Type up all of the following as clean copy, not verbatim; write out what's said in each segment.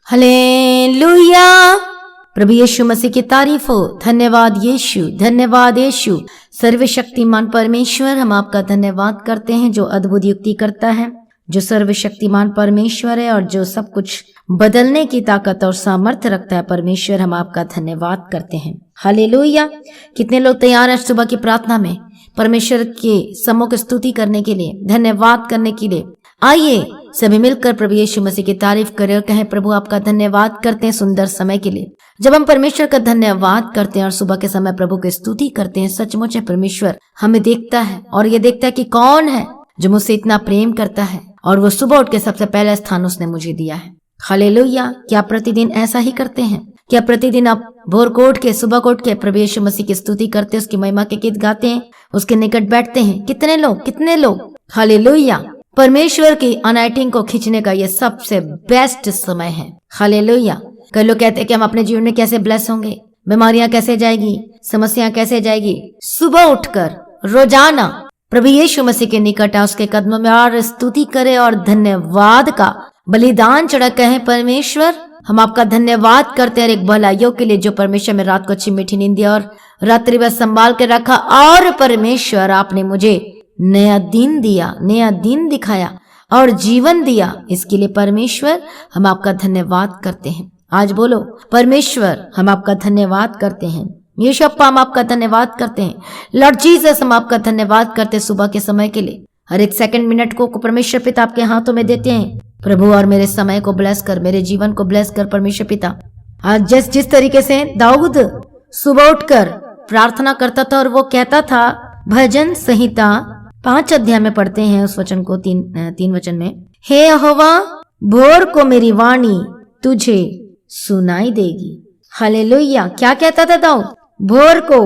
Hallelujah. प्रभु यीशु मसीह की तारीफ हो। धन्यवाद यीशु, धन्यवाद यीशु। सर्वशक्तिमान परमेश्वर, हम आपका धन्यवाद करते हैं जो अद्भुत युक्ति करता है, जो सर्वशक्तिमान परमेश्वर है और जो सब कुछ बदलने की ताकत और सामर्थ्य रखता है। परमेश्वर, हम आपका धन्यवाद करते हैं। हालेलुया। कितने लोग तैयार हैं सुबह की प्रार्थना में परमेश्वर के सम्मुख स्तुति करने के लिए, धन्यवाद करने के लिए? आइए सभी मिलकर प्रभु यीशु मसीह की तारीफ करें और कहें, प्रभु आपका धन्यवाद करते हैं सुंदर समय के लिए। जब हम परमेश्वर का धन्यवाद करते हैं और सुबह के समय प्रभु की स्तुति करते हैं, सचमुच परमेश्वर हमें देखता है और ये देखता है कि कौन है जो मुझसे इतना प्रेम करता है, और वो सुबह उठ के सबसे पहला स्थान उसने मुझे दिया है। हालेलुया। क्या प्रतिदिन ऐसा ही करते हैं? क्या प्रतिदिन आप भोर को उठ के, सुबह को उठ के प्रभु यीशु मसीह की स्तुति करते हैं, उसकी महिमा के गीत गाते हैं, उसके निकट बैठते हैं? कितने लोग। हालेलुया। परमेश्वर की अनाइटिंग को खींचने का ये सबसे बेस्ट समय है। हालेलुया। कई लोग कहते हैं कि हम अपने जीवन में कैसे ब्लेस होंगे, बीमारियां कैसे जाएगी, समस्याएं कैसे जाएगी। सुबह उठकर रोजाना प्रभु यीशु मसीह के निकट उसके कदमों में और स्तुति करे और धन्यवाद का बलिदान चढ़ा कहें, परमेश्वर हम आपका धन्यवाद करते हैं एक भलाइयों के लिए जो परमेश्वर में रात को अच्छी मीठी नींद दिया और रात्रि भर संभाल के रखा, और परमेश्वर आपने मुझे नया दिन दिया, नया दिन दिखाया और जीवन दिया। इसके लिए परमेश्वर हम आपका धन्यवाद करते हैं। आज बोलो, परमेश्वर हम आपका धन्यवाद करते हैं। यीशु अप्पा हम आपका धन्यवाद करते हैं। लॉर्ड जीसस हम आपका धन्यवाद करते हैं सुबह के समय के लिए। हर एक सेकंड मिनट को परमेश्वर पिता आपके हाथों में देते हैं प्रभु, और मेरे समय को ब्लेस कर, मेरे जीवन को ब्लेस कर परमेश्वर पिता। आज जिस तरीके से दाऊद सुबह उठकर प्रार्थना करता था और वो कहता था, भजन संहिता 5 अध्याय में पढ़ते हैं उस वचन को, तीन वचन में, हे यहोवा भोर को मेरी वाणी तुझे सुनाई देगी। हालेलुया। क्या कहता था दाऊद? भोर को,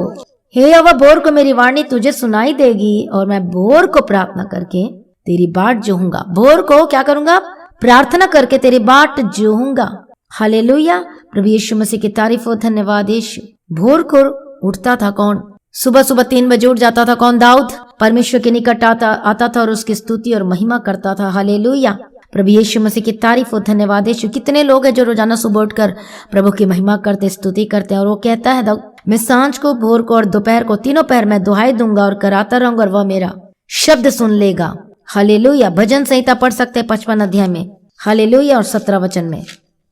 हे यहोवा भोर को मेरी वाणी तुझे सुनाई देगी और मैं भोर को प्रार्थना करके तेरी बाट जोहूंगा। भोर को क्या करूंगा? प्रार्थना करके तेरी बाट जोहूंगा। हालेलुया। प्रभु यीशु मसीह की तारीफ हो। धन्यवाद यीशु। भोर को उठता था कौन? सुबह 3 बजे उठ जाता था कौन? दाऊद। परमेश्वर के निकट आता था और उसकी स्तुति और महिमा करता था। हालेलुया। प्रभु यीशु मसीह की तारीफ हो। धन्यवाद यीशु। कितने लोग हैं जो रोजाना सुबह उठकर प्रभु की महिमा करते, स्तुति करते हैं, और वो कहता है दाऊद, मैं सांझ को, भोर को और दोपहर को, तीनों पहर में दुहाई दूंगा और कराता रहूंगा और वह मेरा शब्द सुन लेगा। हालेलुया। भजन संहिता पढ़ सकते हैं 55 अध्याय में। हालेलुया। और 17 वचन में।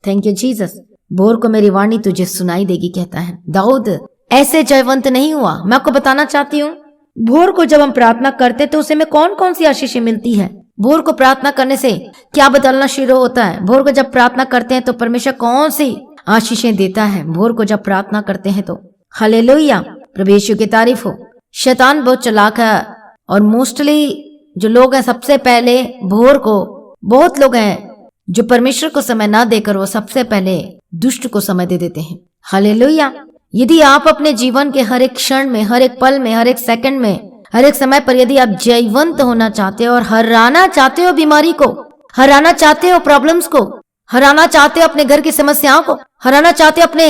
Thank you Jesus. भोर को मेरी वाणी तुझे सुनाई देगी कहता है दाऊद। ऐसे जयवंत नहीं हुआ। मैं आपको बताना चाहती हूँ, भोर को जब हम प्रार्थना करते तो उसे में कौन कौन सी आशीषें मिलती है? भोर को प्रार्थना करने से क्या बदलना शुरू होता है? भोर को जब प्रार्थना करते हैं तो परमेश्वर कौन सी आशीषें देता है भोर को जब प्रार्थना करते हैं तो? हालेलुया। प्रभु यीशु की तारीफ हो। शैतान बहुत चालाक है और मोस्टली जो लोग हैं सबसे पहले भोर को, बहुत लोग हैं जो परमेश्वर को समय ना देकर वो सबसे पहले दुष्ट को समय दे देते हैं। हालेलुया। यदि आप अपने जीवन के हर एक क्षण में, हर एक पल में, हर एक सेकंड में, हर एक समय पर यदि आप जयवंत होना चाहते हो और हराना चाहते हो बीमारी को, हराना चाहते हो प्रॉब्लम्स को, हराना चाहते हो अपने घर की समस्याओं को, हराना चाहते हो अपने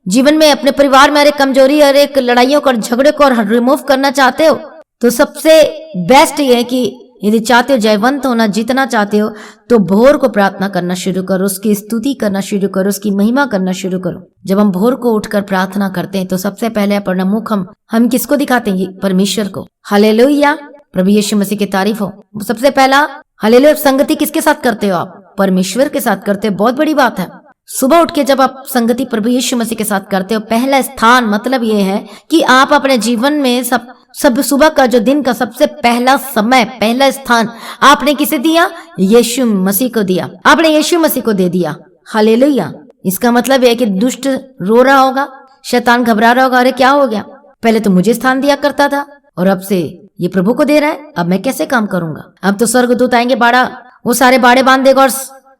जीवन में, अपने परिवार में हर एक कमजोरी, हर एक लड़ाइयों को और झगड़े को और रिमूव करना चाहते हो, तो सबसे बेस्ट ये है कि यदि चाहते हो जयवंत होना, जीतना चाहते हो, तो भोर को प्रार्थना करना शुरू करो, उसकी स्तुति करना शुरू करो, उसकी महिमा करना शुरू करो। जब हम भोर को उठकर प्रार्थना करते हैं तो सबसे पहले अपना मुख हम किसको दिखाते हैं? परमेश्वर को। हालेलुया। प्रभु यीशु मसीह की तारीफ हो। सबसे पहला हालेलुया। संगति किसके साथ करते हो आप? परमेश्वर के साथ करते हो। बहुत बड़ी बात है। सुबह उठ के जब आप संगति प्रभु यीशु मसीह के साथ करते हो, पहला स्थान मतलब ये है कि आप अपने जीवन में सब सुबह का जो दिन का सबसे पहला समय, पहला स्थान आपने किसे दिया? यीशु मसीह को दिया। आपने यीशु मसीह को दे दिया। हालेलुया। इसका मतलब है कि दुष्ट रो रहा होगा, शैतान घबरा रहा होगा, अरे क्या हो गया, पहले तो मुझे स्थान दिया करता था और अब से ये प्रभु को दे रहा है, अब मैं कैसे काम करूंगा? अब तो स्वर्गदूत आएंगे, वो सारे बाड़े बांध देगा और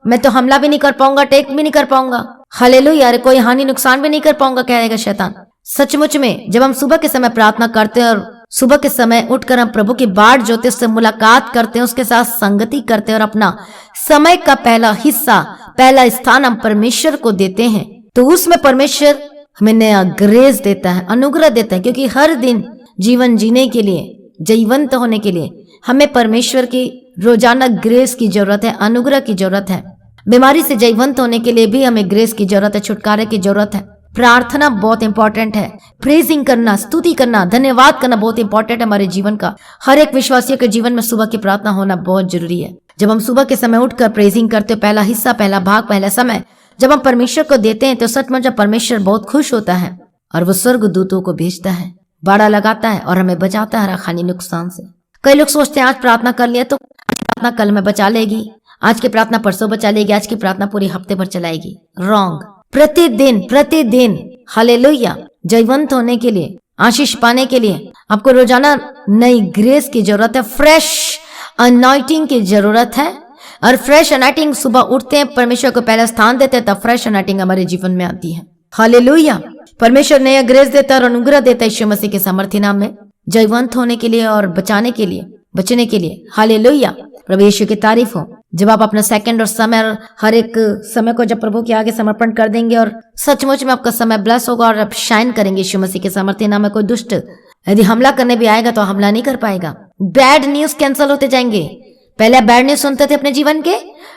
मैं तो हमला भी नहीं कर पाऊंगा, अटैक भी नहीं कर पाऊंगा। हालेलुया। अरे कोई हानि नुकसान भी नहीं कर पाऊंगा कहेगा शैतान। सचमुच में जब हम सुबह के समय प्रार्थना करते हैं और सुबह के समय उठकर हम प्रभु की बाट जोते, उससे मुलाकात करते हैं, उसके साथ संगति करते हैं और अपना समय का पहला हिस्सा, पहला स्थान हम परमेश्वर को देते हैं, तो उसमें परमेश्वर हमें नया ग्रेस देता है, अनुग्रह देता है। क्योंकि हर दिन जीवन जीने के लिए, जयवंत होने के लिए हमें परमेश्वर की रोजाना ग्रेस की जरूरत है, अनुग्रह की जरूरत है। बीमारी से जयवंत होने के लिए भी हमें ग्रेस की जरूरत है, छुटकारे की जरूरत है। प्रार्थना बहुत इंपॉर्टेंट है। प्रेजिंग करना, स्तुति करना, धन्यवाद करना बहुत इंपॉर्टेंट है हमारे जीवन का। हर एक विश्वासियों के जीवन में सुबह की प्रार्थना होना बहुत जरूरी है। जब हम सुबह के समय उठकर प्रेजिंग करते हो, पहला हिस्सा, पहला भाग, पहला समय जब हम परमेश्वर को देते हैं तो सचमुच जब परमेश्वर बहुत खुश होता है और वो स्वर्ग दूतों को भेजता है, बाड़ा लगाता है और हमें बचाता है खानी नुकसान से। कई लोग सोचते हैं आज प्रार्थना कर लिया तो प्रार्थना कल में बचा लेगी, आज की प्रार्थना परसों बचा लेगी, आज की प्रार्थना पूरी हफ्ते भर चलाएगी। रॉन्ग। प्रतिदिन हालेलुया जयवंत होने के लिए, आशीष पाने के लिए आपको रोजाना नई ग्रेस की जरूरत है, फ्रेश अनॉइंटिंग की जरूरत है। और फ्रेश अनॉइंटिंग सुबह उठते हैं, परमेश्वर को पहला स्थान देते हैं, तब फ्रेश अनॉइंटिंग हमारे जीवन में आती है। हालेलुया। परमेश्वर नया ग्रेस देता है और अनुग्रह देता है यीशु मसीह के सामर्थ्य नाम में, जयवंत होने के लिए और बचने के लिए। हालेलुया। प्रभु यीशु की तारीफ हो। जब आप अपना सेकंड और समय और हर एक समय को जब प्रभु के आगे समर्पण कर देंगे और सचमुच में आपका समय ब्लेस होगा और आप शाइन करेंगे यीशु मसीह के सामर्थ्य नाम में। कोई दुष्ट यदि हमला करने भी आएगा तो हमला नहीं कर पाएगा। बैड न्यूज कैंसिल होते जाएंगे। पहले बैड न्यूज सुनते थे अपने जीवन के,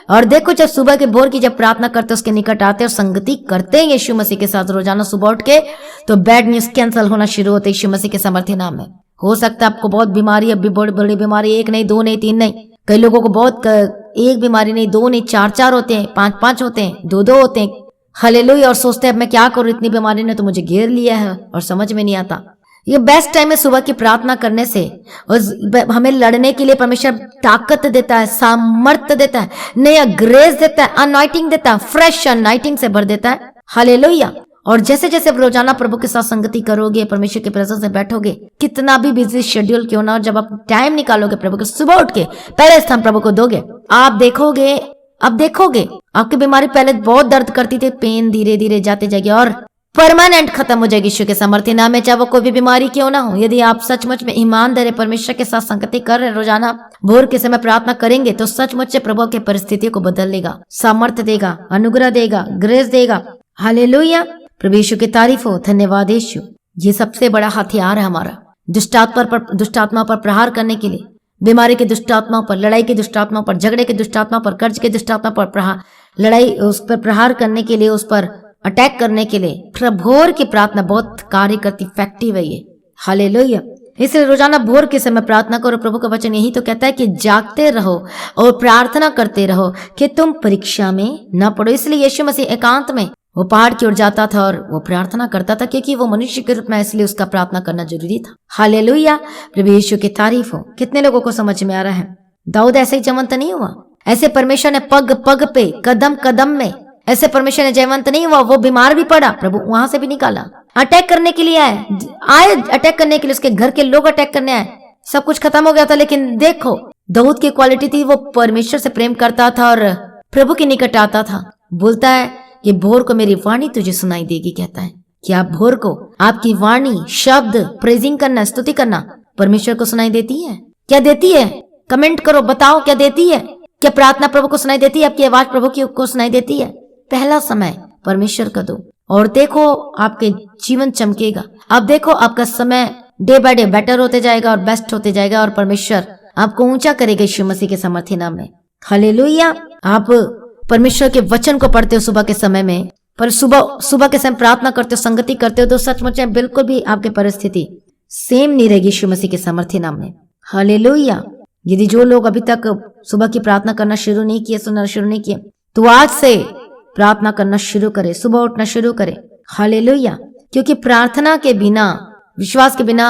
और देखो जब सुबह के भोर की जब प्रार्थना करते उसके निकट आते और संगति करते हैं यीशु मसीह के साथ रोजाना सुबह उठ के, तो बैड न्यूज कैंसिल होना शुरू होते यीशु मसीह के सामर्थ्य नाम में। हो सकता है आपको बहुत बीमारी, अभी बड़ी बड़ी बीमारी, एक नहीं, दो नहीं, तीन नहीं, कई लोगों को बहुत एक बीमारी नहीं, दो नहीं, चार होते हैं, पांच होते हैं, दो होते हैं। हालेलुया। और सोचते हैं अब मैं क्या करूं, इतनी बीमारी ने तो मुझे घेर लिया है और समझ में नहीं आता। ये बेस्ट टाइम है सुबह की प्रार्थना करने से, और हमें लड़ने के लिए परमेश्वर ताकत देता है, सामर्थ्य देता है, नया ग्रेस देता है, अनॉइंटिंग देता है, फ्रेश अनॉइंटिंग से भर देता है। हालेलुया। और जैसे जैसे रोजाना प्रभु के साथ संगति करोगे, परमेश्वर के प्रेजेंस में बैठोगे, कितना भी बिजी शेड्यूल क्यों ना हो, जब आप टाइम निकालोगे प्रभु के सुबह उठ के पहले स्थान प्रभु को दोगे, आप देखोगे आपकी बीमारी पहले बहुत दर्द करती थी, पेन धीरे धीरे जाते जाएगी और परमानेंट खत्म हो जाएगी यीशु के सामर्थ्य नाम में, चाहे वो कोई भी बीमारी क्यों ना हो। यदि आप सचमुच में ईमानदार है, परमेश्वर के साथ संगति कर रहे, रोजाना भोर के समय प्रार्थना करेंगे, तो सचमुच से प्रभु के परिस्थितियों को बदल लेगा, सामर्थ्य देगा, अनुग्रह देगा, ग्रेस देगा। हालेलुया। प्रभु यीशु की तारीफ हो। धन्यवाद यीशु। ये सबसे बड़ा हथियार है हमारा दुष्टात्मा पर प्रहार करने के लिए, बीमारी के दुष्टात्माओं पर, लड़ाई के दुष्टात्माओं पर, झगड़े के दुष्टात्माओं पर, कर्ज के दुष्टात्मा पर लड़ाई, उस पर प्रहार करने के लिए, उस पर अटैक करने के लिए भोर की प्रार्थना बहुत कार्य करती, इफेक्टिव है ये। हालेलुया। इसलिए रोजाना भोर के समय प्रार्थना करो। प्रभु का वचन यही तो कहता है कि जागते रहो और प्रार्थना करते रहो कि तुम परीक्षा में न पड़ो। इसलिए यीशु मसीह एकांत में वो पहाड़ की ओर जाता था और वो प्रार्थना करता था, क्योंकि वो मनुष्य के रूप में, इसलिए उसका प्रार्थना करना जरूरी था। हालेलुया। प्रभु यीशु की तारीफ हो। कितने लोगों को समझ में आ रहा है? दाऊद ऐसे ही जयवंत नहीं हुआ, ऐसे परमेश्वर ने पग पग पे, कदम कदम में, ऐसे परमेश्वर ने जयवंत नहीं हुआ। वो बीमार भी पड़ा, प्रभु वहां से भी निकाला। अटैक करने के लिए आए अटैक करने के लिए, उसके घर के लोग अटैक करने आए, सब कुछ खत्म हो गया था। लेकिन देखो दाऊद की क्वालिटी थी, वो परमेश्वर से प्रेम करता था और प्रभु के निकट आता था। बोलता है कि भोर को मेरी वाणी तुझे सुनाई देगी। कहता है कि आप भोर को आपकी वाणी, शब्द, प्रेजिंग करना, स्तुति करना परमेश्वर को सुनाई देती है? क्या देती है? कमेंट करो, बताओ क्या देती है? क्या प्रार्थना प्रभु को सुनाई देती है? आपकी आवाज प्रभु की को सुनाई देती है? पहला समय परमेश्वर का दो और देखो आपके जीवन चमकेगा। आप देखो आपका समय डे बाय डे बेटर होते जाएगा और बेस्ट होते जाएगा और परमेश्वर आपको ऊंचा करेगा यीशु मसीह के सामर्थ्य नाम में। हालेलुया। आप परमेश्वर के वचन को पढ़ते हो सुबह के समय में, पर सुबह के समय प्रार्थना करते हो, संगति करते हो, तो सचमुच में बिल्कुल भी आपकी परिस्थिति सेम नहीं रहेगी यीशु मसीह के सामर्थ्य नाम में। हालेलुया। यदि जो लोग अभी तक सुबह की प्रार्थना करना शुरू नहीं किए, सुनना शुरू नहीं किए, तो आज से प्रार्थना करना शुरू करें, सुबह उठना शुरू करें। हालेलुया। क्योंकि प्रार्थना के बिना, विश्वास के बिना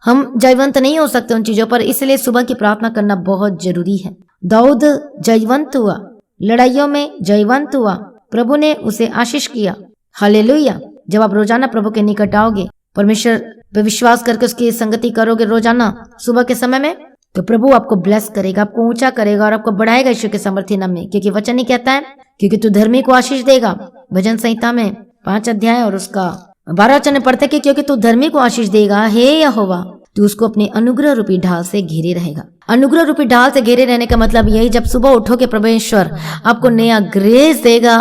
हम जयवंत नहीं हो सकते उन चीजों पर, इसलिए सुबह की प्रार्थना करना बहुत जरूरी है। दाऊद जयवंत हुआ, लड़ाइयों में जयवंत हुआ, प्रभु ने उसे आशीष किया। हालेलुया। जब आप रोजाना प्रभु के निकट आओगे, परमेश्वर पे विश्वास करके उसकी संगति करोगे रोजाना सुबह के समय में, तो प्रभु आपको ब्लेस करेगा, आपको ऊंचा करेगा और आपको बढ़ाएगा यीशु के सामर्थ्य नाम में। क्योंकि वचन ही कहता है क्योंकि तू धर्मी को आशीष देगा। भजन संहिता में 5 अध्याय और उसका 12 वचन पढ़ते कि क्योंकि तू धर्मी को आशीष देगा, हे यहोवा तू उसको अपने अनुग्रह रूपी ढाल से घेरे रहेगा। अनुग्रह रूपी ढाल से घेरे रहने का मतलब यही, जब सुबह उठोगे परमेश्वर आपको नया ग्रेस देगा,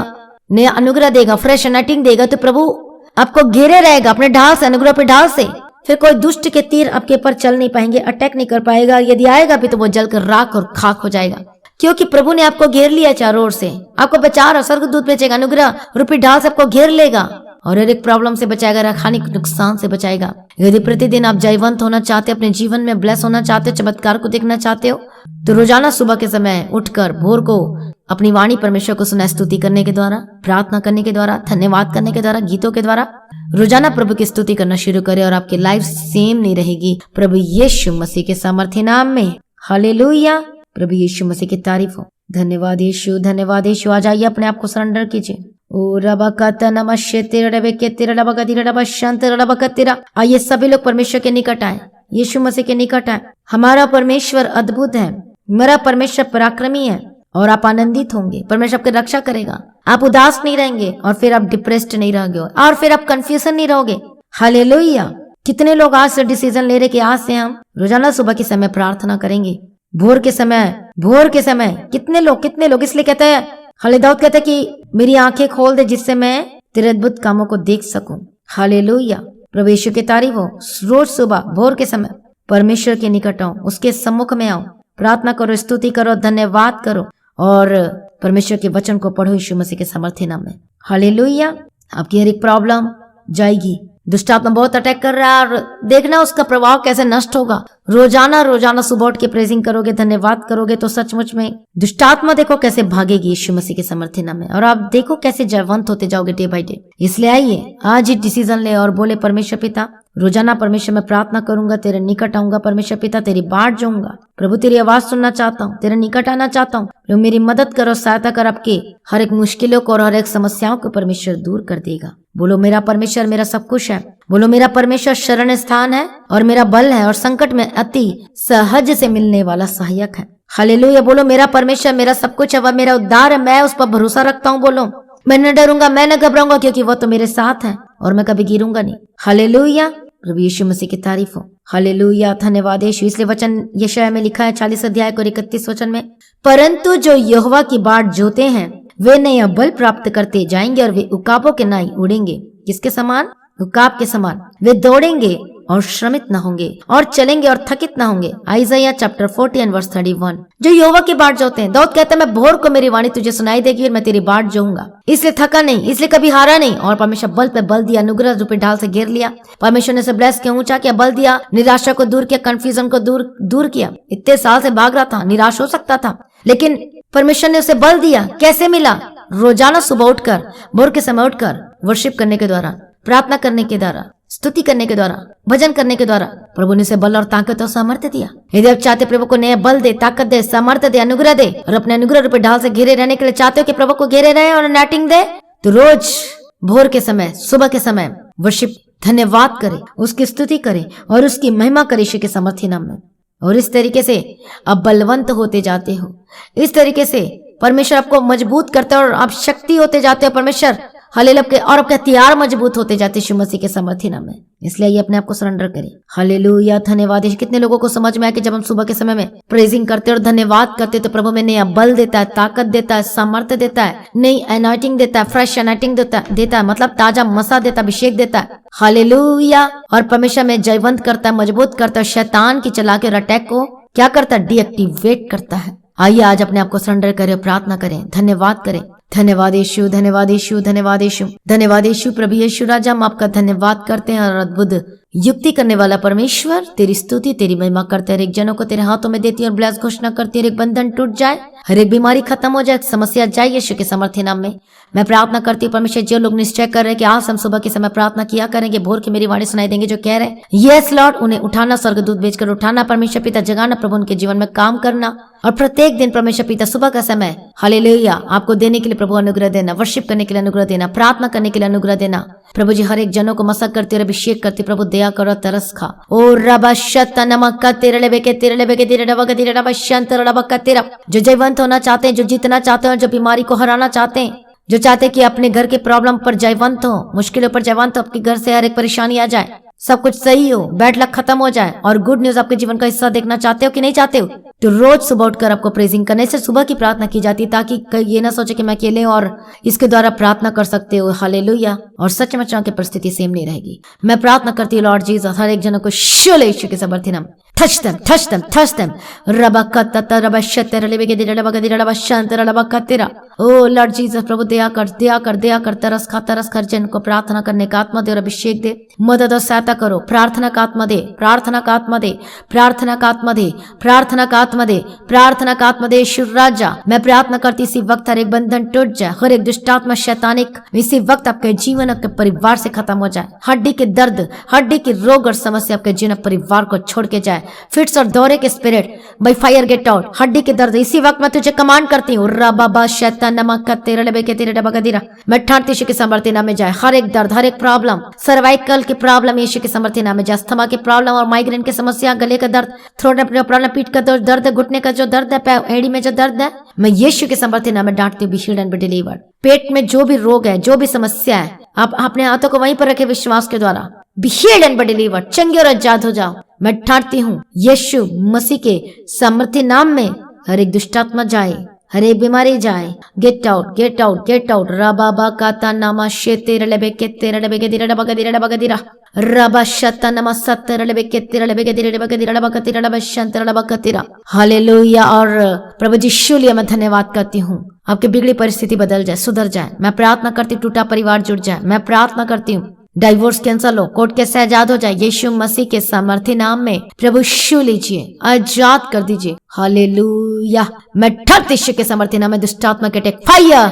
नया अनुग्रह देगा, फ्रेश अनॉइंटिंग देगा, तो प्रभु आपको घेरे रहेगा अपने ढाल से, अनुग्रह रूपी ढाल से। फिर कोई दुष्ट के तीर आपके ऊपर चल नहीं पाएंगे, अटैक नहीं कर पाएगा। यदि आएगा भी तो वो जलकर राख और खाक हो जाएगा। क्योंकि प्रभु ने आपको घेर लिया चारों ओर से, आपको बचा रहा, स्वर्गदूत भेजेगा, अनुग्रह रूपी ढाल से आपको घेर लेगा और हर एक प्रॉब्लम से बचाएगा, हानिक नुकसान से बचाएगा। यदि प्रतिदिन आप जयवंत होना चाहते हो, अपने जीवन में ब्लेस होना चाहते हो, चमत्कार को देखना चाहते हो, तो रोजाना सुबह के समय उठकर भोर को अपनी वाणी परमेश्वर को सुना, स्तुति करने के द्वारा, प्रार्थना करने के द्वारा, धन्यवाद करने के द्वारा, गीतों के द्वारा रोजाना प्रभु की स्तुति करना शुरू करें और आपकी लाइफ सेम नहीं रहेगी। प्रभु यीशु मसीह के सामर्थ्य नाम में हालेलुया। प्रभु यीशु मसीह की तारीफ हो। धन्यवाद यीशु, धन्यवाद यीशु। आ जाइए, अपने आप को सरेंडर कीजिए। ओ रबकत नमश्य तेरा रबके तेरा रबका तेरा रबशांत रबका तेरा। आइए सभी लोग परमेश्वर के निकट आए, यीशु मसीह के निकट आए। हमारा परमेश्वर अद्भुत है, मेरा परमेश्वर पराक्रमी है और आप आनंदित होंगे। परमेश्वर आपकी रक्षा करेगा, आप उदास नहीं रहेंगे और फिर आप डिप्रेस्ड नहीं रहोगे और फिर आप कंफ्यूजन नहीं रहोगे। हालेलुया। कितने लोग आज से डिसीजन ले रहे कि आज से हम रोजाना सुबह के समय प्रार्थना करेंगे, भोर के समय कितने लोग इसलिए कहते हैं, हाले दाऊद कहते हैं कि मेरी आंखें खोल दे जिससे मैं तेरे अद्भुत कामों को देख सकूं। हालेलुया। प्रभु यीशु की तारीफ हो। रोज सुबह भोर के समय परमेश्वर के निकट आओ, उसके सम्मुख में आओ, प्रार्थना करो, स्तुति करो, धन्यवाद करो और परमेश्वर के वचन को पढ़ो यीशु मसीह के सामर्थ्य नाम में। हालेलुया। आपकी हर एक प्रॉब्लम जाएगी। दुष्ट आत्मा बहुत अटैक कर रहा है और देखना उसका प्रभाव कैसे नष्ट होगा। रोजाना सुबह उठ के प्रेजिंग करोगे, धन्यवाद करोगे तो सचमुच में दुष्ट आत्मा देखो कैसे भागेगी यीशु मसीह के सामर्थ्य नाम में और आप देखो कैसे जयवंत होते जाओगे डे बाय डे। इसलिए आइए आज ही डिसीजन ले और बोले, परमेश्वर पिता रोजाना परमेश्वर मैं प्रार्थना करूंगा, तेरे निकट आऊंगा। परमेश्वर पिता तेरी बाट जाऊंगा, प्रभु तेरी आवाज सुनना चाहता हूँ, तेरे निकट आना चाहता हूँ। प्रभु मेरी मदद करो, सहायता कर, आपके हर एक मुश्किलों को और हर एक समस्याओं को परमेश्वर दूर कर देगा। बोलो मेरा परमेश्वर मेरा सब कुछ है। बोलो मेरा परमेश्वर शरण स्थान है और मेरा बल है और संकट में अति सहज से मिलने वाला सहायक है। हालेलुया। बोलो मेरा परमेश्वर मेरा सब कुछ है, वह मेरा उद्धार है, मैं उस पर भरोसा रखता हूँ। बोलो मैं न डरूंगा, मैं न घबराऊंगा क्योंकि वो तो मेरे साथ है और मैं कभी गिरूंगा नहीं। हालेलुया। प्रभु यीशु मसीह की तारीफ हो। हालेलुया। धन्यवाद यीशु। इसलिए वचन यशायाह में लिखा है 40 अध्याय और 31 वचन में, परंतु जो यहोवा की बाट जोते हैं वे नया बल प्राप्त करते जाएंगे और वे उकाबों के नाई उड़ेंगे। किसके समान? उकाब के समान। वे दौड़ेंगे और श्रमित न होंगे और चलेंगे और थकित न होंगे। Isaiah chapter 40 verse 31। जो यहोवा की बाट जोते हैं, दाऊद कहता है मैं भोर को मेरी वाणी तुझे सुनाई देगी और मैं तेरी बाट जोऊंगा। इसलिए थका नहीं, इसलिए कभी हारा नहीं और परमेश्वर बल पे बल दिया, अनुग्रह रूपी ढाल से घेर लिया। परमेश्वर ने उसे ब्लेस किया, ऊंचा किया, बल दिया, निराशा को दूर किया, कंफ्यूजन को दूर किया। इतने साल से भाग रहा था, निराश हो सकता था, लेकिन परमेश्वर ने उसे बल दिया। कैसे मिला? रोजाना सुबह उठकर, भोर के समय उठकर वर्शिप करने के द्वारा, प्रार्थना करने के द्वारा, स्तुति करने के द्वारा, भजन करने के द्वारा प्रभु ने उसे बल और ताकत और सामर्थ्य दिया। यदि आप चाहते प्रभु को नया बल दे, ताकत दे, सामर्थ्य दे, अनुग्रह दे और अपने अनुग्रह रूपी ढाल से घेरे रहने के लिए चाहते हो कि प्रभु को घेरे रहे और नैटिंग दे, तो रोज भोर के समय, सुबह के समय वर्शिप, धन्यवाद करे, उसकी स्तुति करे और उसकी महिमा करे यीशु के सामर्थ्य नाम में। और इस तरीके से आप बलवंत होते जाते हो। इस तरीके से परमेश्वर आपको मजबूत करता है और आप शक्ति होते जाते हो। परमेश्वर हालेलुया, और आपके हथियार मजबूत होते जाते यीशु मसीह के सामर्थ्य नाम में। इसलिए ये अपने आप को सरेंडर करें। हालेलुया। धन्यवाद। कितने लोगों को समझ में आया कि जब हम सुबह के समय में प्रेजिंग करते और धन्यवाद करते तो प्रभु में नया बल देता है, ताकत देता है, सामर्थ्य देता है, नई अनॉइंटिंग देता है, फ्रेश अनॉइंटिंग देता है, मतलब ताजा मसा देता है, अभिषेक देता है। हालेलुया। और परमेश्वर में जयवंत करता है, मजबूत करता है, शैतान की चला के अटैक को क्या करता है? डीएक्टिवेट करता है। आइए आज अपने आप को सरेंडर करें, प्रार्थना करें, धन्यवाद करें। धन्यवाद यीशु, धन्यवाद यीशु, धन्यवाद यीशु, धन्यवाद यीशु। प्रभु यीशु राजा, हम आपका धन्यवाद करते हैं और अद्भुत युक्ति करने वाला परमेश्वर तेरी स्तुति, तेरी महिमा करते हैं। हर एक जनों को तेरे हाथों में देती है और ब्लेस घोषणा करती है, हर एक बंधन टूट जाए, हर एक बीमारी खत्म हो जाए, समस्या जाए यीशु के सामर्थ्य नाम में। मैं प्रार्थना करती हूँ परमेश्वर, जो लोग निश्चय कर रहे हैं कि आज हम सुबह के समय प्रार्थना किया करेंगे, भोर की मेरी वाणी सुनाई देंगे, जो कह रहे हैं यस लॉर्ड, उन्हें उठाना, स्वर्गदूत भेजकर उठाना, परमेश्वर पिता जगाना, प्रभु उनके जीवन में काम करना और प्रत्येक दिन परमेश्वर पिता सुबह का समय हालेलुया आपको देने के लिए प्रभु अनुग्रह देना, वर्शिप करने के लिए अनुग्रह देना, प्रार्थना करने के लिए अनुग्रह देना। प्रभु जी हर एक जनों को मसक करती और अभिषेक करती। प्रभु दया करो, तरस खा। ओ रबशत नमक तेरे बेके जो जयवंत होना चाहते हैं, जो जीतना चाहते हैं, जो बीमारी को हराना चाहते हैं, जो चाहते हैं कि अपने घर के प्रॉब्लम पर जयवंत हो, मुश्किलों पर जयवंत हो, आपके घर से हर एक परेशानी आ जाए, सब कुछ सही हो, बैड लक खत्म हो जाए और गुड न्यूज आपके जीवन का हिस्सा देखना चाहते हो कि नहीं चाहते हो, तो रोज सुबह उठकर आपको प्रेजिंग करने से सुबह की प्रार्थना की जाती है, ताकि ये ना सोचे कि मैं अकेले, और इसके द्वारा प्रार्थना कर सकते हो। हालेलुया। और सच में की परिस्थिति सेम नहीं रहेगी। मैं प्रार्थना करती हूँ लॉर्ड जीसस, हर एक जनों को यीशु के सामर्थ्य नाम Touch them, touch them, touch them. Rabakatata rabashatera lebegedira rabagedira rabashantera rabakatira. Oh Lord Jesus, प्रभु दया कर, दया कर, दया कर, तरस कर जिनको प्रार्थना करने का आत्मा दे और अभिषेक दे, मदद और सहायता करो। प्रार्थना का आत्मा दे, प्रार्थना का आत्मा दे, प्रार्थना का आत्मा दे, प्रार्थना का आत्मा दे, प्रार्थना का आत्मा दे। ईश्वर राजा, मैं प्रार्थना करती इसी वक्त हर एक बंधन टूट जाए, हर एक दुष्टात्मा शैतानिक इसी वक्त आपके जीवन, आपके परिवार से खत्म हो जाए। हड्डी के दर्द, हड्डी के रोग और समस्या आपके जीवन परिवार को छोड़ के जाए। फिट्स और दौरे के spirit by fire get out. हड्डी के दर्द इसी वक्त मैं तुझे कमांड करती हूँ, राबाबा शैतान नमक का तेरे लबे के तेरे डबगदीरा, मैं ठाणती यीशु के समर्थी नाम में जाए। हर एक दर्द, हर एक प्रॉब्लम, सर्वाइकल की प्रॉब्लम यीशु के समर्थी नाम में जाए। अस्थमा की प्रॉब्लम और माइग्रेन की समस्या, गले का दर्द, थ्रोट में प्रॉब्लम, पीठ का दर्द, घुटने का जो दर्द है, एड़ी में जो दर्द है, मैं यीशु के समर्थी नाम में डांटती हूँ, be healed and be delivered. पेट में जो भी रोग है, जो भी समस्या है, आप अपने हाथों को वहीं पर रखे विश्वास के द्वारा, be healed and be delivered, चंगे और आजाद हो जाओ। मैं ठाणती हूँ यीशु मसीह के सामर्थ्य नाम में हर एक दुष्टात्मा जाए, हर एक बीमारी जाए। Get out, get out, get out. राबाबा काता नामा शेतेर लेबे के तेरे लेबे के दिरा डबा गदिरा डबा गदिरा, रबा शता नमा सत्तर लेबे के तेरे लेबे के दिरा डबा गदिरा डबा कतिरा डबा शंतर डबा कतिरा। हालेलुया। और प्रभु जी शुलिया मैं धन्यवाद करती हूँ, आपकी बिगड़ी परिस्थिति बदल जाए, सुधर जाए। मैं प्रार्थना करती हूँ टूटा परिवार जुड़ जाए। मैं प्रार्थना करती हूँ डाइवोर्स कैंसल हो, कोर्ट केस से आजाद हो जाए। यीशु मसीह के सामर्थ्य नाम में प्रभु छू लीजिए, आजाद कर दीजिए। हालेलुया। मैं ठाणती यीशु के सामर्थ्य नाम में दुष्टात्मा के टेक फायर,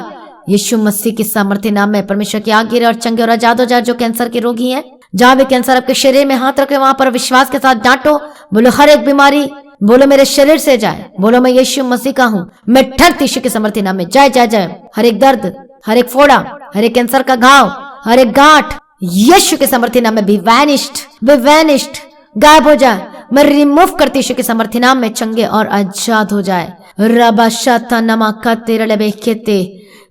यीशु मसीह के सामर्थ्य नाम में परमेश्वर की आग गिरे और चंगे और आजाद हो जाए। जो कैंसर के रोगी हैं, जहां भी कैंसर आपके शरीर में हाथ रखे वहां पर विश्वास के साथ डांटो, बोलो हर एक बीमारी, बोलो मेरे शरीर से जाए, बोलो मैं यीशु मसीह का हूँ। मैं ठाणती यीशु के सामर्थ्य नाम में जाए जाए जाए। हर एक दर्द, हर एक फोड़ा, हर एक कैंसर का घाव, हर एक गांठ यीशु के सामर्थ्य नाम में बी वैनिश्ड, गायब हो जाए। मैं रिमूव करती यीशु के सामर्थ्य नाम में चंगे और आजाद हो जाए। रबा शाता नमा का तेरे लबे केते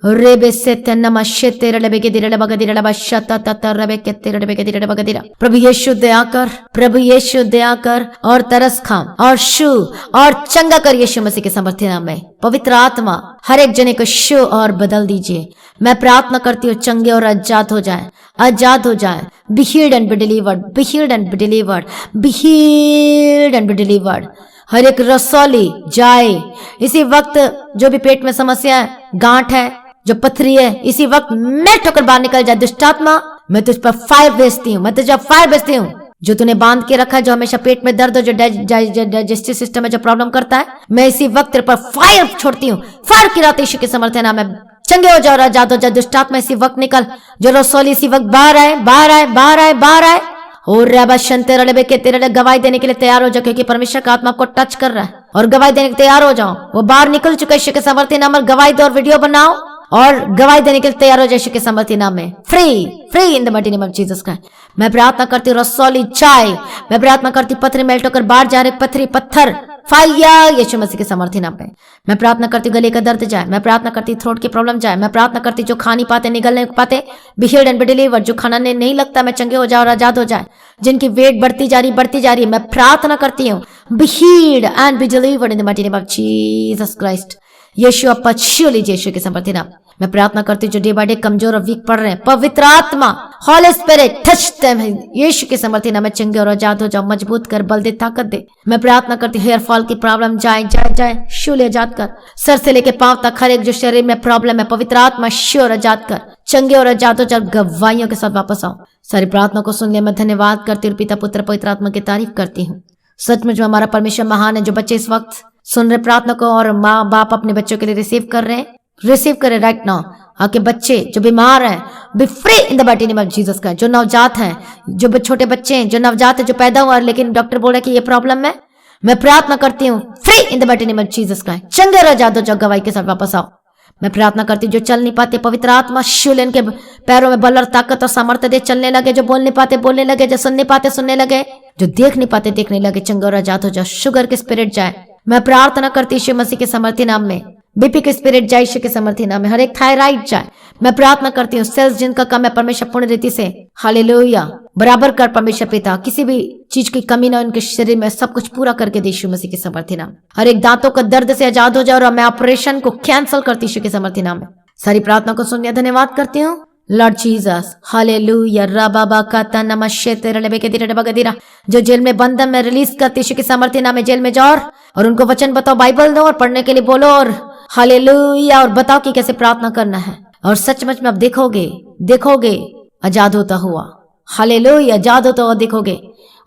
रेबे से तन्नमा शेते रबे के दिरे लबा दिरे लबा शाता तता रबे के तेरे लबे के दिरे लबा दिरा। प्रभु यीशु दया कर, प्रभु यीशु दया कर और तरस खाम और शू और चंगा कर यीशु मसीह के सामर्थ्य नाम में। पवित्र आत्मा हर एक जने को शू और बदल दीजिए। मैं प्रार्थना करती हूँ चंगे और आजाद हो जाए, आजाद हो जाए। Be healed and be delivered, be healed and be delivered, be healed and be delivered. हर एक रसौली जाए इसी वक्त। जो भी पेट में समस्या है, गांठ है, जो पथरी है, इसी वक्त मेल्ट होकर बाहर निकल जाए। दुष्टात्मा मैं तुझ पर फायर भेजती हूँ, मैं तुझे फायर भेजती हूँ। जो तूने बांध के रखा है, जो हमेशा पेट में दर्द हो, जो डाइजेस्टिव सिस्टम में जो प्रॉब्लम करता है, मैं इसी वक्त तेरे पर फायर छोड़ती हूँ। फायर गिराती यीशु के सामर्थ्य नाम में। चंगे हो जाओ, आजाद हो जाओ। दुष्टात्मा इसी वक्त निकल। जो रसौली इसी वक्त बाहर आए, बाहर आए, बाहर आए, बाहर आए। और रबा शंते रबे के तेरे गवाही देने के लिए तैयार हो जाओ, क्योंकि परमेश्वर का आत्मा आपको टच कर रहा है और गवाही देने के लिए तैयार हो जाओ। वो बाहर निकल चुका है यीशु के सामर्थ्य नाम में। गवाही दो और वीडियो बनाओ और गवाही देने के लिए तैयार हो जाए यीशु के सामर्थ्य नाम में। Free in the mighty name of Jesus Christ. मैं प्रार्थना करती हूँ रसौली चाय, मैं प्रार्थना करती हूँ पत्थर मेल्ट होकर बाहर जा रहे पत्थरी पत्थर फायर यीशु मसीह के सामर्थ्य नाम पे। मैं प्रार्थना करती हूँ गले का दर्द जाए, मैं प्रार्थना करती हूँ थ्रोट की प्रॉब्लम जाए, मैं प्रार्थना करती हूँ जो खा नहीं पाते, निगल नहीं पाते, B healed and be delivered. जो खाना नहीं लगता, मैं चंगे हो जाए और आजाद हो जाए। जिनकी वेट बढ़ती जा रही है, मैं प्रार्थना करती हूँ be healed and be delivered in the mighty name of Jesus Christ. यीशु आप छू लीजिए यीशु के सामर्थ्य नाम। मैं प्रार्थना करती हूँ जो डे बाय डे कमजोर और वीक पड़ रहे हैं, पवित्र आत्मा होली स्पिरिट टच देम यीशु के सामर्थ्य नाम में। चंगे और आजाद हो जाओ, मजबूत कर, बल दे, ताकत दे। मैं प्रार्थना करती हूँ हेयर फॉल की प्रॉब्लम जाए जाए जाए, शू ले आजाद कर। सर से लेके पांव तक हर एक जो शरीर में प्रॉब्लम है, पवित्र आत्मा शू और आजाद कर। चंगे और आजाद हो जाओ, गवाहियों के साथ वापस आओ। सारी प्रार्थना को सुन लिया, मैं धन्यवाद करती हूँ, पिता पुत्र पवित्र आत्मा की तारीफ करती हूँ। सचमुच में हमारा परमेश्वर महान है। जो बच्चे इस वक्त सुन रहे प्रार्थना को और माँ बाप अपने बच्चों के लिए रिसीव कर रहे हैं, रिसीव करें राइट नाउ। आपके बच्चे जो बीमार हैं, B free in the mighty name of Jesus Christ. जो नवजात हैं, जो छोटे बच्चे हैं, जो नवजात है, जो पैदा हुआ लेकिन डॉक्टर बोल रहे कि ये प्रॉब्लम है, मैं प्रार्थना करती हूँ free in the mighty name of Jesus Christ. चंगे और आजाद हो जाओ, गवाही के साथ वापस आओ। मैं प्रार्थना करती हूँ जो चल नहीं पाते, पवित्र आत्मा शूल इनके पैरों में बल और ताकत और सामर्थ्य दे, चलने लगे। जो बोल नहीं पाते बोलने लगे, जो सुन नहीं पाते सुनने लगे, जो देख नहीं पाते देखने लगे। चंगे और आजाद हो जाओ। शुगर के स्पिरिट जाए, मैं प्रार्थना करती हूँ यीशु मसीह के सामर्थ्य नाम में। बीपी के स्पिरिट जाए यीशु के सामर्थ्य नाम में। हर एक थायराइड जाए, मैं प्रार्थना करती हूँ सेल्स जिनका कम है, परमेश्वर पूर्ण रीति से हालेलुया बराबर कर। परमेश्वर पिता किसी भी चीज की कमी ना उनके शरीर में, सब कुछ पूरा करके दे यीशु मसीह के सामर्थ्य नाम। हर एक दांतों का दर्द से आजाद हो जाए और मैं ऑपरेशन को कैंसिल करती यीशु के सामर्थ्य नाम में। सारी प्रार्थना को सुनिए, धन्यवाद करती हूँ। Lord Jesus, hallelujah. रबाबा काता नमस्ते तेरे लेबे के दिरे बगदिरा, जो जेल में बंद है मैं रिलीज करती यीशु के सामर्थ्य नाम में जेल में जाओ और उनको वचन बताओ, बाइबल दो और पढ़ने के लिए बोलो, और हालेलुया, और बताओ कि कैसे प्रार्थना करना है। और सचमुच में अब देखोगे आजाद होता हुआ, हालेलुया, आजाद होता हुआ देखोगे।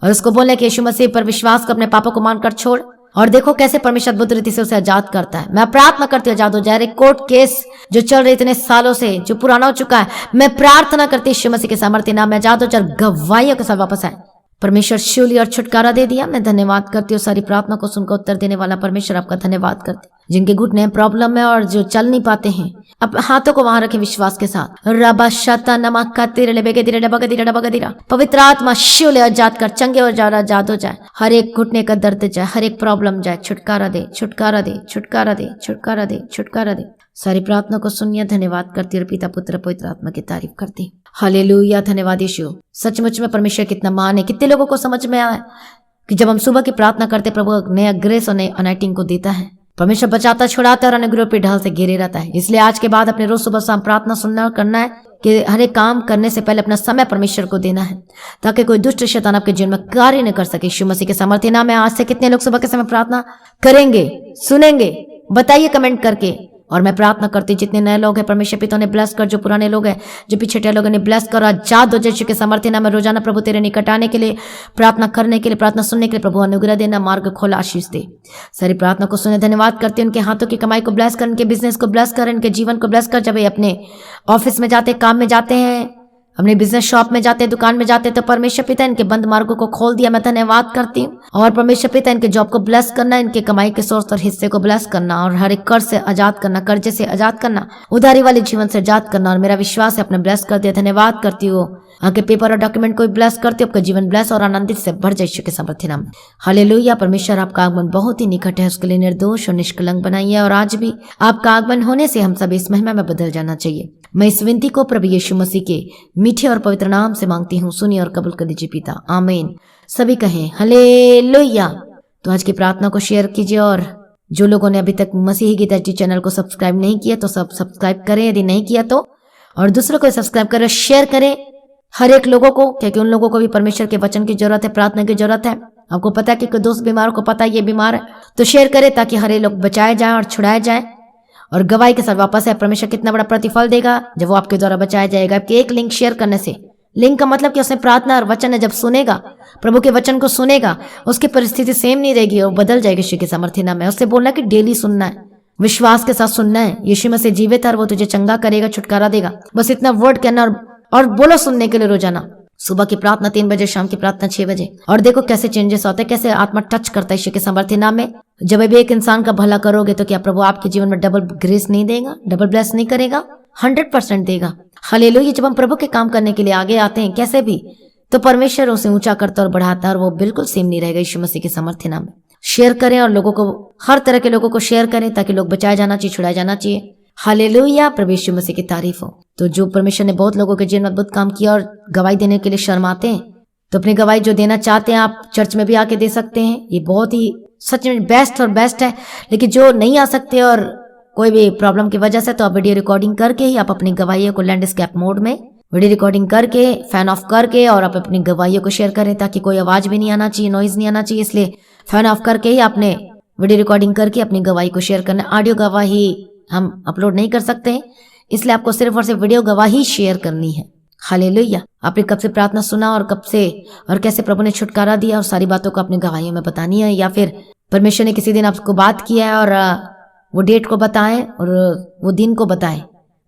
और उसको बोले कि यीशु मसीह पर विश्वास कर अपने पापों को मानकर छोड़, और देखो कैसे परमेश्वर अद्भुत रीति से उसे आजाद करता है। मैं प्रार्थना करती हूँ आजाद हो जाए। कोर्ट केस जो चल रहे इतने सालों से, जो पुराना हो चुका है, मैं प्रार्थना करती हूँ यीशु मसीह के सामर्थ्य नाम में आजाद हो जाए, गवाहियों के साथ वापस आए। परमेश्वर शिवली और छुटकारा दे दिया। मैं धन्यवाद करती हूँ सारी प्रार्थना को सुनकर उत्तर देने वाला परमेश्वर, आपका धन्यवाद करती हूँ। जिनके घुटने प्रॉब्लम है और जो चल नहीं पाते हैं, अब हाथों को वहां रखें विश्वास के साथ। रबा शता नमक का तिरले बेगे दिरे डबा दिरा, पवित्र आत्मा शिवले आजाद कर, चंगे और ज्यादा आजाद हो जाए। हर एक घुटने का दर्द जाए, हर एक प्रॉब्लम जाए, छुटकारा दे, छुटकारा दे, छुटकारा दे, छुटकारा दे, छुटकारा दे। सारी प्रार्थना को सुनिए। धन्यवाद करती और पिता पुत्र पवित्र आत्मा की तारीफ करती। हालेलुया, धन्यवाद यीशु। सचमुच में परमेश्वर कितना महान है। कितने लोगों को समझ में आया कि जब हम सुबह की प्रार्थना करते, प्रभु नया ग्रेस और नए अनाइटिंग को देता है। परमेश्वर बचाता, छुड़ाता और अनुग्रह पे ढाल से घेरे रहता है। इसलिए आज के बाद अपने रोज सुबह शाम प्रार्थना सुनना करना है कि हर एक काम करने से पहले अपना समय परमेश्वर को देना है, ताकि कोई दुष्ट शैतान आपके जीवन में कार्य न कर सके। यीशु मसीह के सामर्थ्य नाम में आज से कितने लोग सुबह के समय प्रार्थना करेंगे, सुनेंगे, बताइए कमेंट करके। और मैं प्रार्थना करती, जितने नए लोग हैं परमेश्वर पिता ने ब्लेस कर, जो पुराने लोग हैं, जो पिछड़े लोगों ने ब्लेस कर, आजाद हो जाए यीशु के सामर्थ्य नाम में। रोजाना प्रभु तेरे निकट आने के लिए, प्रार्थना करने के लिए, प्रार्थना सुनने के लिए प्रभु अनुग्रह देना, मार्ग खोला, आशीष दे। सारी प्रार्थना को सुने। धन्यवाद करते हैं उनके हाथों की कमाई को ब्लेस कर, उनके बिजनेस को ब्लेस कर, इनके जीवन को ब्लेस कर। जब ये अपने ऑफिस में जाते, काम में जाते हैं, अपने बिजनेस शॉप में जाते, दुकान में जाते, तो परमेश्वर पिता इनके बंद मार्गों को खोल दिया। मैं धन्यवाद करती हूँ। और परमेश्वर पिता इनके जॉब को ब्लेस करना, इनके कमाई के सोर्स और हिस्से को ब्लेस करना, और हर एक कर्ज से आजाद करना, कर्जे से आजाद करना, उधारी वाले जीवन से आजाद करना। और मेरा विश्वास है अपने ब्लेस कर दिया। धन्यवाद करती हूँ। आगे पेपर और डॉक्यूमेंट को ब्लेस करती हूँ। आपका जीवन ब्लेस और आनंदित से भर जाए यीशु के सामर्थ्य नाम में। हालेलुया। परमेश्वर आपका आगमन बहुत ही निकट है, उसके लिए निर्दोष और निष्कलंक बनाइए। और आज भी आपका आगमन होने से हम सब इस महिमा में बदल जाना चाहिए। मैं इस विनती को प्रभु यीशु मसीह के मीठे और पवित्र नाम से मांगती हूँ। सुनिए और कबूल कर लीजिए पिता, आमीन। सभी कहें हालेलुया। तो आज की प्रार्थना को शेयर कीजिए, और जो लोगों ने अभी तक मसीही गीता जी चैनल को सब्सक्राइब नहीं किया तो सब सब्सक्राइब करें, यदि नहीं किया तो, और दूसरों को सब्सक्राइब करें, शेयर करें हर एक लोगों को, क्योंकि उन लोगों को भी परमेश्वर के वचन की जरूरत है, प्रार्थना की जरूरत है। आपको पता है कि कोई दोस्त बीमारों को पता है ये बीमार है, तो शेयर करें ताकि हर एक लोग बचाए जाए और छुड़ाए जाए, और गवाही के साथ वापस है। परमेश्वर कितना बड़ा प्रतिफल देगा जब वो आपके द्वारा बचाया जाएगा। आपके एक लिंक शेयर करने से, लिंक का मतलब कि उसने प्रार्थना और वचन है, जब सुनेगा, प्रभु के वचन को सुनेगा, उसकी परिस्थिति सेम नहीं रहेगी और बदल जाएगी यीशु के सामर्थ्य नाम में। उससे बोलना कि डेली सुनना है, विश्वास के साथ सुनना है। यीशु में से जीवित है, वो तुझे चंगा करेगा, छुटकारा देगा। बस इतना वर्ड कहना और बोलो सुनने के लिए रोजाना। सुबह की प्रार्थना 3 बजे, शाम की प्रार्थना 6 बजे। और देखो कैसे चेंजेस होते हैं, कैसे आत्मा टच करता है यीशु के सामर्थ्य नाम में। जब भी एक इंसान का भला करोगे तो क्या प्रभु आपके जीवन में डबल ग्रेस नहीं देगा, डबल ब्लेस नहीं करेगा? 100% देगा। हालेलुया। जब हम प्रभु के काम करने के लिए आगे आते हैं कैसे भी, तो परमेश्वर उसे ऊंचा करता और बढ़ाता है, और वो बिल्कुल सेम नहीं रहेगा यीशु मसीह के सामर्थ्य नाम में। शेयर करें और लोगों को, हर तरह के लोगों को शेयर करें, ताकि लोग बचाए जाना चाहिए, छुड़ाया जाना चाहिए। हालेलुया। प्रभु यीशु मसीह की तारीफ हो। तो जो परमेश्वर ने बहुत लोगों के जीवन में अद्भुत काम किया और गवाही देने के लिए शर्माते हैं, तो अपनी गवाही जो देना चाहते हैं आप चर्च में भी आके दे सकते हैं। ये बहुत ही सच में बेस्ट और बेस्ट है। लेकिन जो नहीं आ सकते और कोई भी प्रॉब्लम की वजह से, तो आप वीडियो रिकॉर्डिंग करके ही आप अपनी गवाहियों को लैंडस्केप मोड में वीडियो रिकॉर्डिंग करके, फैन ऑफ करके, और आप अपनी गवाहियों को शेयर करें, ताकि कोई आवाज भी नहीं आना चाहिए, नॉइज नहीं आना चाहिए। इसलिए फैन ऑफ करके ही आपने वीडियो रिकॉर्डिंग करके अपनी गवाही को शेयर करना। ऑडियो गवाही हम अपलोड नहीं कर सकते, इसलिए आपको सिर्फ और सिर्फ वीडियो गवाही शेयर करनी है। हालेलुया। आपने कब से प्रार्थना सुना और कब से और कैसे प्रभु ने छुटकारा दिया, और सारी बातों को अपनी गवाहियों में बतानी है। या फिर परमेश्वर ने किसी दिन आपको बात किया है और वो डेट को बताएं और वो दिन को बताएं,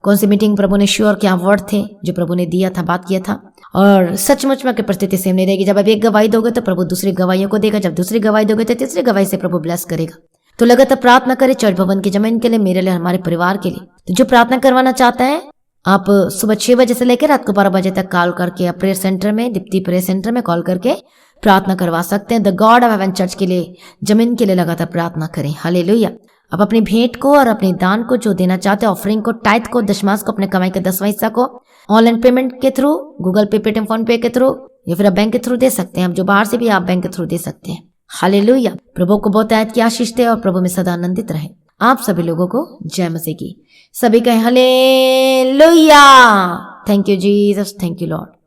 कौन सी मीटिंग प्रभु ने श्योर, क्या वर्ड थे जो प्रभु ने दिया था, बात किया था। और सचमुच में आपकी परिस्थिति सेम नहीं रहेगी। जब आप एक गवाही दोगे तो प्रभु दूसरी गवाहियों को देगा, जब दूसरी गवाही दोगे तो तीसरी गवाही से प्रभु ब्लेस करेगा। तो लगातार प्रार्थना करें चर्च भवन की जमीन के लिए, मेरे लिए, हमारे परिवार के लिए। तो जो प्रार्थना करवाना चाहता है, आप सुबह 6 बजे से लेकर रात को 12 बजे तक कॉल करके प्रेयर सेंटर में, दीप्ति प्रेयर सेंटर में कॉल करके प्रार्थना करवा सकते हैं। The God of haven church के लिए, जमीन के लिए लगातार प्रार्थना करें। हालेलुया। आप अपनी भेंट को और अपने दान को जो देना चाहते हैं, ऑफरिंग को, टाइथ को, दशमांश को, अपने कमाई के 10वां हिस्सा को ऑनलाइन पेमेंट के थ्रू, गूगल पे, पेटीएम, फोन पे के थ्रू, या फिर आप बैंक के थ्रू दे सकते हैं। आप जो बाहर से भी आप बैंक के थ्रू दे सकते हैं। हालेलुया। प्रभु को बहुत आयत की आशीष दे और प्रभु में सदा आनंदित रहे। आप सभी लोगों को जय मसीह की। सभी कहें hallelujah. Thank you Jesus, thank you Lord.